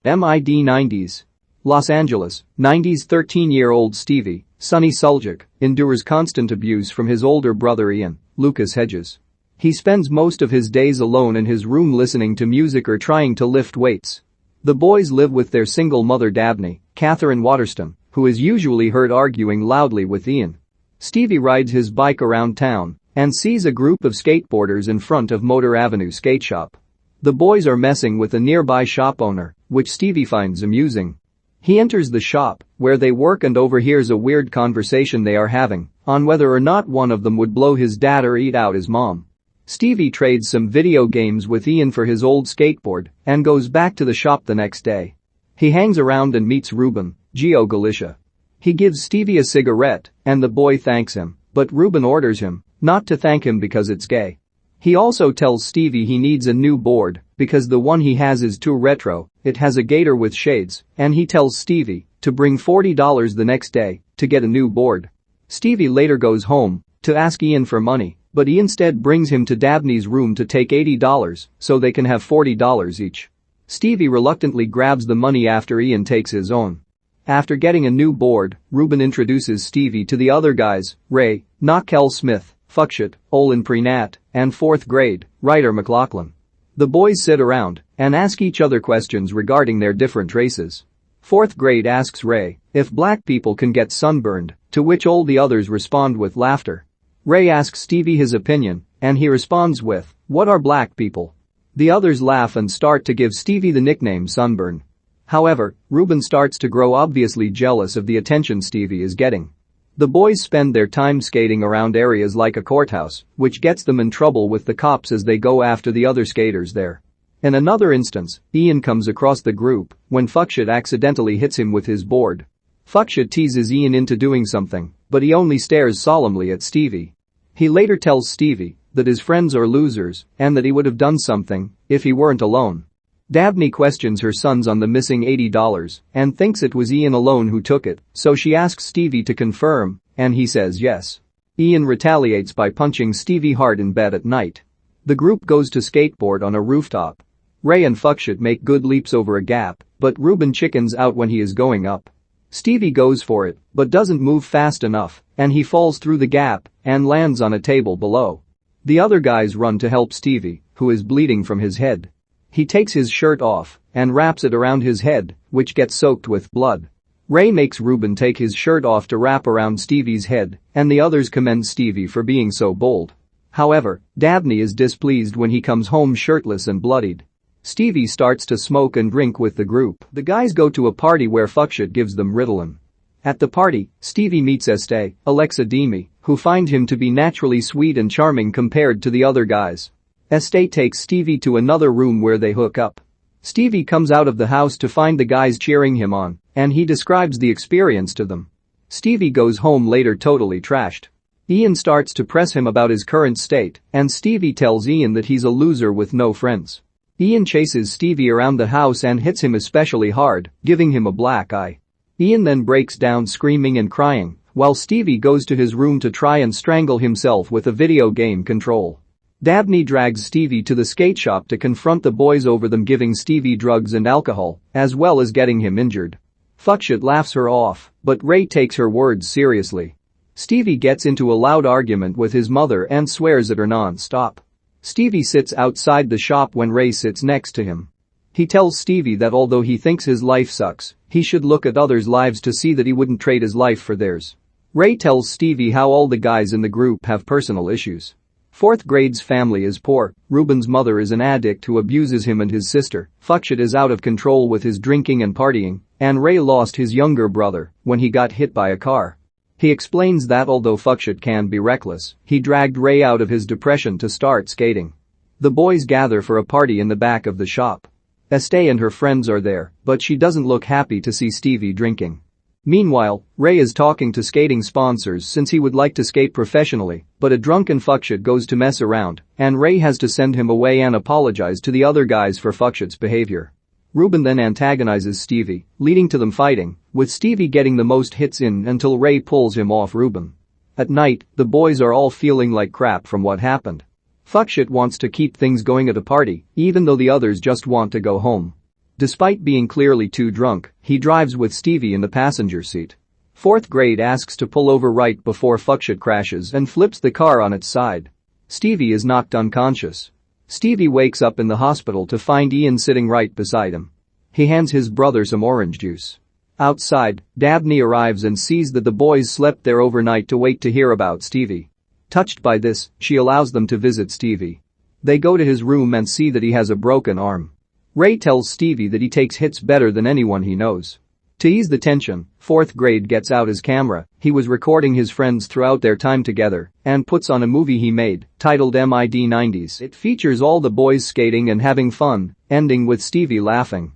Mid90s. Los Angeles, 90s 13-year-old Stevie, Sonny Suljic, endures constant abuse from his older brother Ian, Lucas Hedges. He spends most of his days alone in his room listening to music or trying to lift weights. The boys live with their single mother Demie, Katherine Waterston, who is usually heard arguing loudly with Ian. Stevie rides his bike around town and sees a group of skateboarders in front of Motor Avenue skate shop. The boys are messing with a nearby shop owner, which Stevie finds amusing. He enters the shop, where they work, and overhears a weird conversation they are having on whether or not one of them would blow his dad or eat out his mom. Stevie trades some video games with Ian for his old skateboard and goes back to the shop the next day. He hangs around and meets Rudin, Galicia. He gives Stevie a cigarette and the boy thanks him, but Rudin orders him not to thank him because it's gay. He also tells Stevie he needs a new board because the one he has is too retro, it has a gator with shades, and he tells Stevie to bring $40 the next day to get a new board. Stevie later goes home to ask Ian for money, but he instead brings him to Demie's room to take $80 so they can have $40 each. Stevie reluctantly grabs the money after Ian takes his own. After getting a new board, Rudin introduces Stevie to the other guys, Ray, Na-kel Smith, Fuckshit, Olan Prenatt, and 4th grade, Ryder McLaughlin. The boys sit around and ask each other questions regarding their different races. 4th grade asks Ray if black people can get sunburned, to which all the others respond with laughter. Ray asks Stevie his opinion, and he responds with, "What are black people?" The others laugh and start to give Stevie the nickname Sunburn. However, Rudin starts to grow obviously jealous of the attention Stevie is getting. The boys spend their time skating around areas like a courthouse, which gets them in trouble with the cops as they go after the other skaters there. In another instance, Ian comes across the group when Fuckshit accidentally hits him with his board. Fuckshit teases Ian into doing something, but he only stares solemnly at Stevie. He later tells Stevie that his friends are losers and that he would have done something if he weren't alone. Demie questions her sons on the missing $80 and thinks it was Ian alone who took it, so she asks Stevie to confirm, and he says yes. Ian retaliates by punching Stevie hard in bed at night. The group goes to skateboard on a rooftop. Ray and Fuckshit make good leaps over a gap, but Rudin chickens out when he is going up. Stevie goes for it, but doesn't move fast enough, and he falls through the gap and lands on a table below. The other guys run to help Stevie, who is bleeding from his head. He takes his shirt off and wraps it around his head, which gets soaked with blood. Ray makes Rudin take his shirt off to wrap around Stevie's head, and the others commend Stevie for being so bold. However, Demie is displeased when he comes home shirtless and bloodied. Stevie starts to smoke and drink with the group. The guys go to a party where Fuckshit gives them Ritalin. At the party, Stevie meets Demie, who find him to be naturally sweet and charming compared to the other guys. Takes Stevie to another room where they hook up. Stevie comes out of the house to find the guys cheering him on, and he describes the experience to them. Stevie goes home later totally trashed. Ian starts to press him about his current state, and Stevie tells Ian that he's a loser with no friends. Ian chases Stevie around the house and hits him especially hard, giving him a black eye. Ian then breaks down screaming and crying, while Stevie goes to his room to try and strangle himself with a video game control. Demie drags Stevie to the skate shop to confront the boys over them giving Stevie drugs and alcohol, as well as getting him injured. Fuckshit laughs her off, but Ray takes her words seriously. Stevie gets into a loud argument with his mother and swears at her non-stop. Stevie sits outside the shop when Ray sits next to him. He tells Stevie that although he thinks his life sucks, he should look at others' lives to see that he wouldn't trade his life for theirs. Ray tells Stevie how all the guys in the group have personal issues. 4th grade's family is poor, Rudin's mother is an addict who abuses him and his sister, Fuckshit is out of control with his drinking and partying, and Ray lost his younger brother when he got hit by a car. He explains that although Fuckshit can be reckless, he dragged Ray out of his depression to start skating. The boys gather for a party in the back of the shop. And her friends are there, but she doesn't look happy to see Stevie drinking. Meanwhile, Ray is talking to skating sponsors since he would like to skate professionally, but a drunken Fuckshit goes to mess around, and Ray has to send him away and apologize to the other guys for Fuckshit's behavior. Rudin then antagonizes Stevie, leading to them fighting, with Stevie getting the most hits in until Ray pulls him off Rudin. At night, the boys are all feeling like crap from what happened. Fuckshit wants to keep things going at a party, even though the others just want to go home. Despite being clearly too drunk, he drives with Stevie in the passenger seat. Fourth grade asks to pull over right before fuckshit crashes and flips the car on its side. Stevie is knocked unconscious. Stevie wakes up in the hospital to find Ian sitting right beside him. He hands his brother some orange juice. Outside, Demie arrives and sees that the boys slept there overnight to wait to hear about Stevie. Touched by this, she allows them to visit Stevie. They go to his room and see that he has a broken arm. Ray tells Stevie that he takes hits better than anyone he knows. To ease the tension, fourth grade gets out his camera. He was recording his friends throughout their time together and puts on a movie he made, titled mid90s. It features all the boys skating and having fun, ending with Stevie laughing.